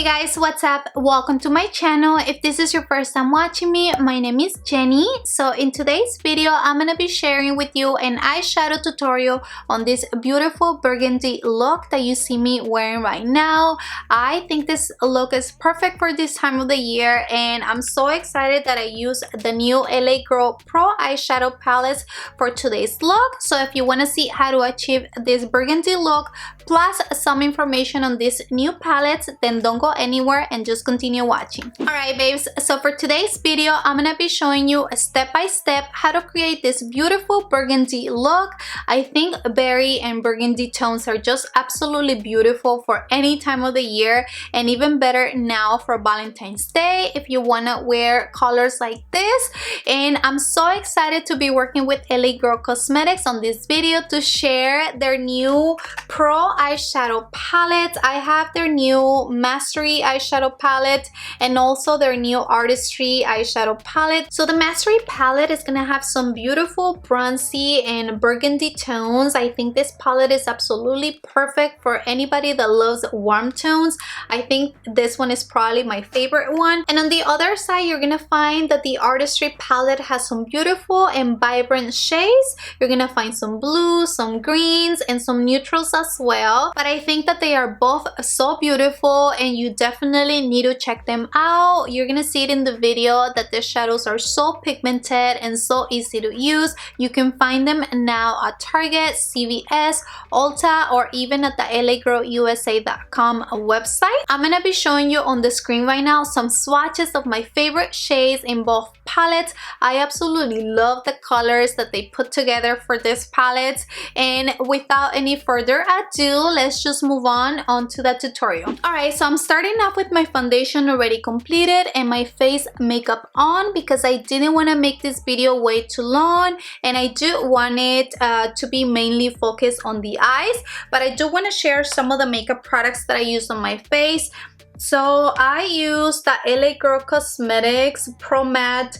guys, what's up? Welcome to my channel. If this is your first time watching me, my name is Jenny. So in today's video, I'm gonna be sharing with you an eyeshadow tutorial on this beautiful burgundy look that you see me wearing right now. I think this look is perfect for this time of the year, and I'm so excited that I use the new LA Girl Pro eyeshadow palettes for today's look. So if you want to see how to achieve this burgundy look plus some information on these new palettes, then don't go anywhere and just continue watching. Alright babes, so for today's video, I'm gonna be showing you step by step how to create this beautiful burgundy look. I think berry and burgundy tones are just absolutely beautiful for any time of the year, and even better now for Valentine's Day if you want to wear colors like this. And I'm so excited to be working with LA Girl Cosmetics on this video to share their new Pro eyeshadow palette. I have their new Mastery eyeshadow palette and also their new Artistry eyeshadow palette. So the Mastery palette is gonna have some beautiful bronzy and burgundy tones. I think this palette is absolutely perfect for anybody that loves warm tones. I think this one is probably my favorite one. And on the other side, you're gonna find that the Artistry palette has some beautiful and vibrant shades. You're gonna find some blues, some greens, and some neutrals as well. But I think that they are both so beautiful and you definitely need to check them out. You're gonna see it in the video that the shadows are so pigmented and so easy to use. You can find them now at Target, CVS, Ulta, or even at the LAGirlUSA.com website. I'm gonna be showing you on the screen right now some swatches of my favorite shades in both palettes. I absolutely love the colors that they put together for this palette. And without any further ado, let's just move on to the tutorial. Alright, so I'm starting off with my foundation already completed and my face makeup on because I didn't want to make this video way too long, and I do want it to be mainly focused on the eyes, but I do want to share some of the makeup products that I use on my face. So I use the LA Girl Cosmetics Pomade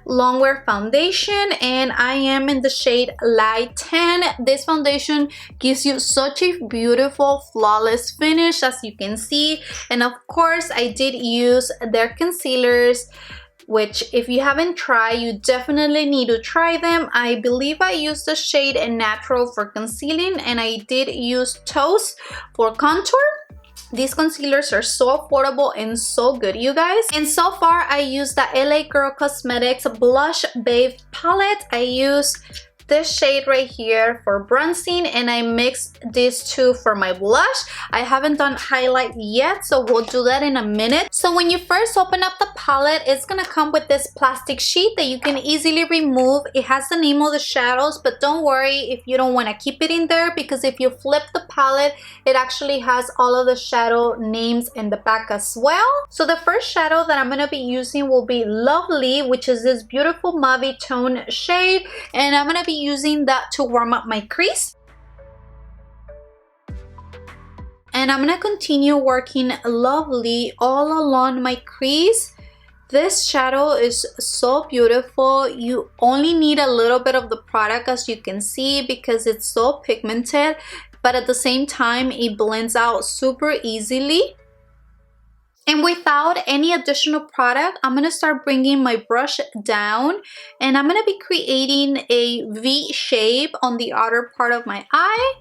Longwear foundation, and I am in the shade Light 10. This foundation gives you such a beautiful flawless finish, as you can see. And of course I did use their concealers, which if you haven't tried, you definitely need to try them. I believe I used the shade Natural for concealing, and I did use Toast for contour. These concealers are so affordable and so good, you guys. And so far I used the LA Girl Cosmetics Blush Babe palette. I use this shade right here for bronzing, and I mixed these two for my blush. I haven't done highlight yet, so we'll do that in a minute. So when you first open up the palette, it's gonna come with this plastic sheet that you can easily remove. It has the name of the shadows, but don't worry if you don't want to keep it in there, because if you flip the palette, it actually has all of the shadow names in the back as well. So the first shadow that I'm gonna be using will be Lovely, which is this beautiful mauve tone shade, and I'm gonna be using that to warm up my crease. And I'm gonna continue working Lovely all along my crease. This shadow is so beautiful. You only need a little bit of the product, as you can see, because it's so pigmented, but at the same time it blends out super easily. And without any additional product, I'm going to start bringing my brush down, and I'm going to be creating a V shape on the outer part of my eye.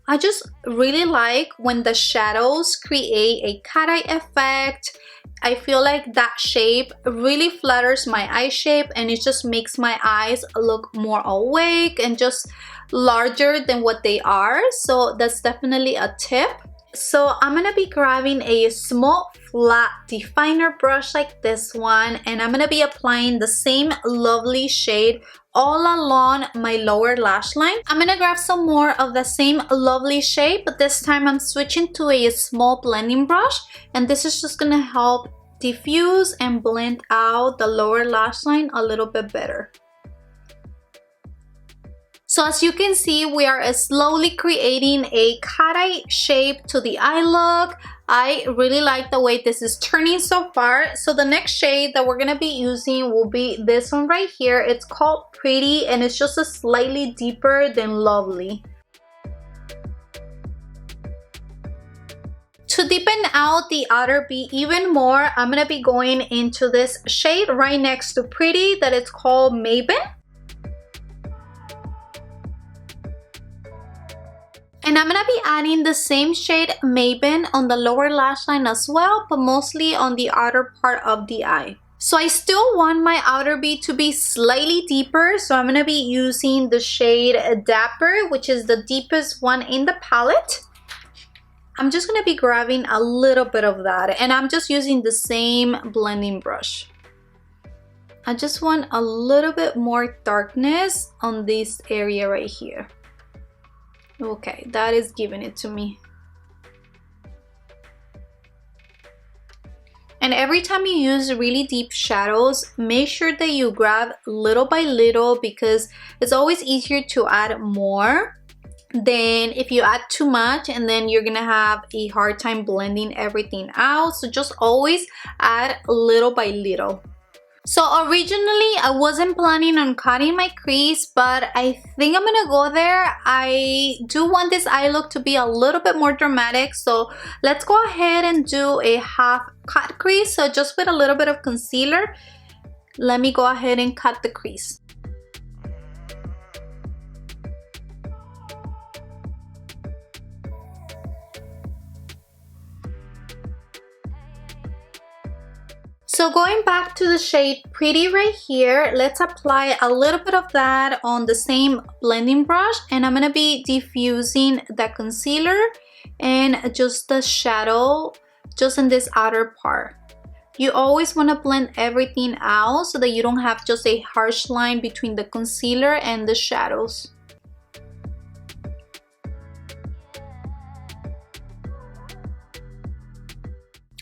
I just really like when the shadows create a cat eye effect. I feel like that shape really flatters my eye shape, and it just makes my eyes look more awake and just larger than what they are. So that's definitely a tip. So I'm gonna be grabbing a small flat definer brush like this one, and I'm gonna be applying the same Lovely shade all along my lower lash line. I'm gonna grab some more of the same Lovely shade, but this time I'm switching to a small blending brush, and this is just gonna help diffuse and blend out the lower lash line a little bit better. So as you can see, we are slowly creating a cat eye shape to the eye look. I really like the way this is turning so far. So the next shade that we're going to be using will be this one right here. It's called Pretty, and it's just a slightly deeper than Lovely. To deepen out the outer B even more, I'm going to be going into this shade right next to Pretty that is called Maven. And I'm going to be adding the same shade Maven on the lower lash line as well, but mostly on the outer part of the eye. So I still want my outer B to be slightly deeper, so I'm going to be using the shade Dapper, which is the deepest one in the palette. I'm just going to be grabbing a little bit of that, and I'm just using the same blending brush. I just want a little bit more darkness on this area right here. Okay, that is giving it to me. And every time you use really deep shadows, make sure that you grab little by little, because it's always easier to add more than if you add too much, and then you're gonna have a hard time blending everything out. So just always add little by little. So originally I wasn't planning on cutting my crease, but I think I'm gonna go there. I do want this eye look to be a little bit more dramatic, so let's go ahead and do a half cut crease. So just with a little bit of concealer, let me go ahead and cut the crease. So going back to the shade Pretty right here, let's apply a little bit of that on the same blending brush, and I'm gonna be diffusing the concealer and just the shadow just in this outer part. You always want to blend everything out so that you don't have just a harsh line between the concealer and the shadows.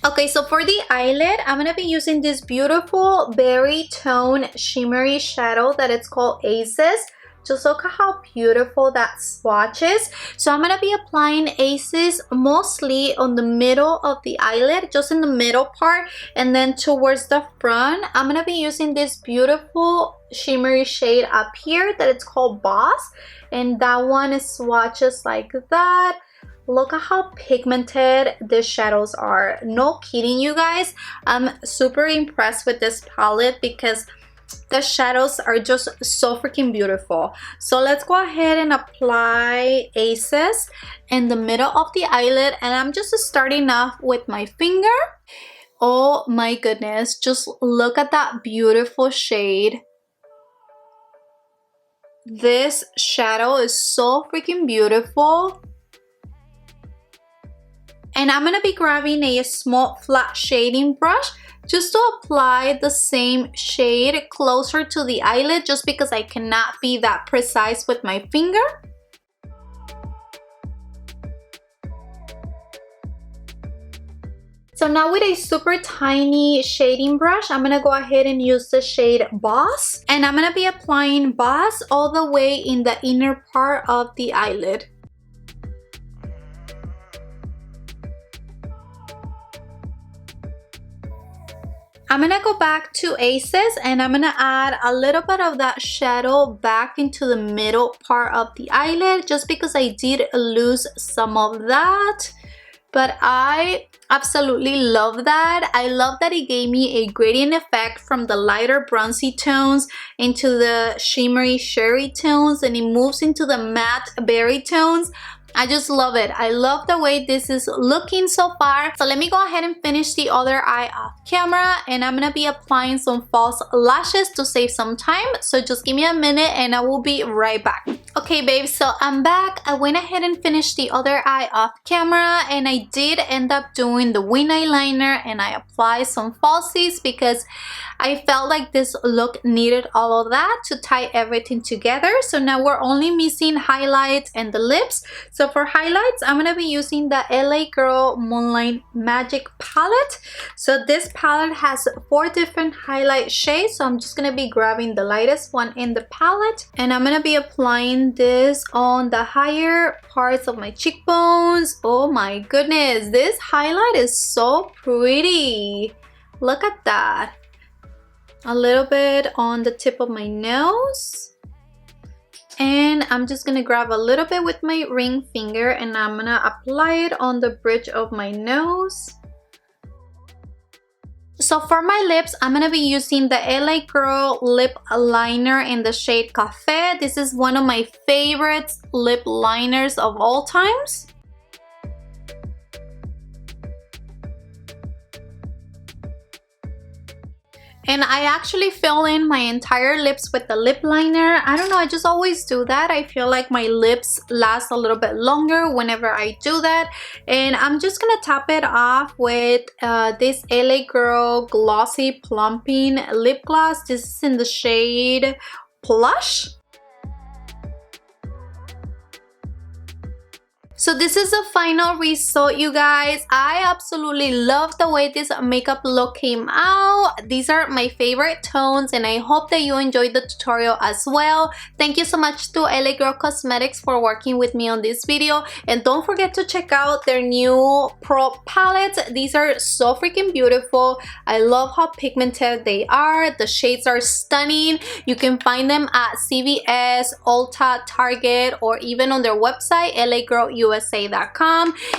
Okay, so for the eyelid, I'm going to be using this beautiful berry tone shimmery shadow that it's called Aces. Just look at how beautiful that swatch is. So I'm going to be applying Aces mostly on the middle of the eyelid, just in the middle part, and then towards the front. I'm going to be using this beautiful shimmery shade up here that it's called Boss, and that one is swatches like that. Look at how pigmented the shadows are. No kidding, you guys. I'm super impressed with this palette because the shadows are just so freaking beautiful. So let's go ahead and apply Aces in the middle of the eyelid, and I'm just starting off with my finger. Oh my goodness, just look at that beautiful shade. This shadow is so freaking beautiful. And I'm gonna be grabbing a small flat shading brush just to apply the same shade closer to the eyelid, just because I cannot be that precise with my finger. So now with a super tiny shading brush, I'm gonna go ahead and use the shade Boss, and I'm gonna be applying Boss all the way in the inner part of the eyelid. I'm gonna go back to Aces, and I'm gonna add a little bit of that shadow back into the middle part of the eyelid, just because I did lose some of that. But I absolutely love that. I love that it gave me a gradient effect from the lighter bronzy tones into the shimmery cherry tones, and it moves into the matte berry tones. I just love it. I love the way this is looking so far. So let me go ahead and finish the other eye off camera, and I'm gonna be applying some false lashes to save some time. So just give me a minute and I will be right back. Okay babes, so I'm back. I went ahead and finished the other eye off camera, and I did end up doing the wing eyeliner, and I applied some falsies because I felt like this look needed all of that to tie everything together. So now we're only missing highlights and the lips. So for highlights, I'm going to be using the LA Girl Moonlight Magic palette. So this palette has 4 different highlight shades. So I'm just going to be grabbing the lightest one in the palette, and I'm going to be applying this on the higher parts of my cheekbones. Oh my goodness, this highlight is so pretty. Look at that. A little bit on the tip of my nose. And I'm just gonna grab a little bit with my ring finger and I'm gonna apply it on the bridge of my nose. So for my lips, I'm gonna be using the LA Girl lip liner in the shade Cafe. This is one of my favorite lip liners of all times. And I actually fill in my entire lips with the lip liner. I don't know, I just always do that. I feel like my lips last a little bit longer whenever I do that. And I'm just gonna top it off with this LA Girl Glossy Plumping lip gloss. This is in the shade Plush. So this is the final result, you guys. I absolutely love the way this makeup look came out. These are my favorite tones and I hope that you enjoyed the tutorial as well. Thank you so much to LA Girl Cosmetics for working with me on this video. And don't forget to check out their new Pro palettes. These are so freaking beautiful. I love how pigmented they are. The shades are stunning. You can find them at CVS, Ulta, Target, or even on their website, lagirlusa.com.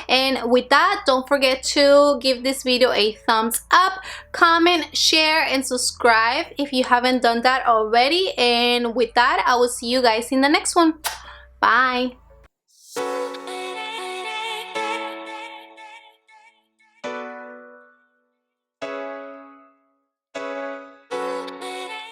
And with that, don't forget to give this video a thumbs up, comment, share, and subscribe if you haven't done that already. And with that, I will see you guys in the next one. Bye.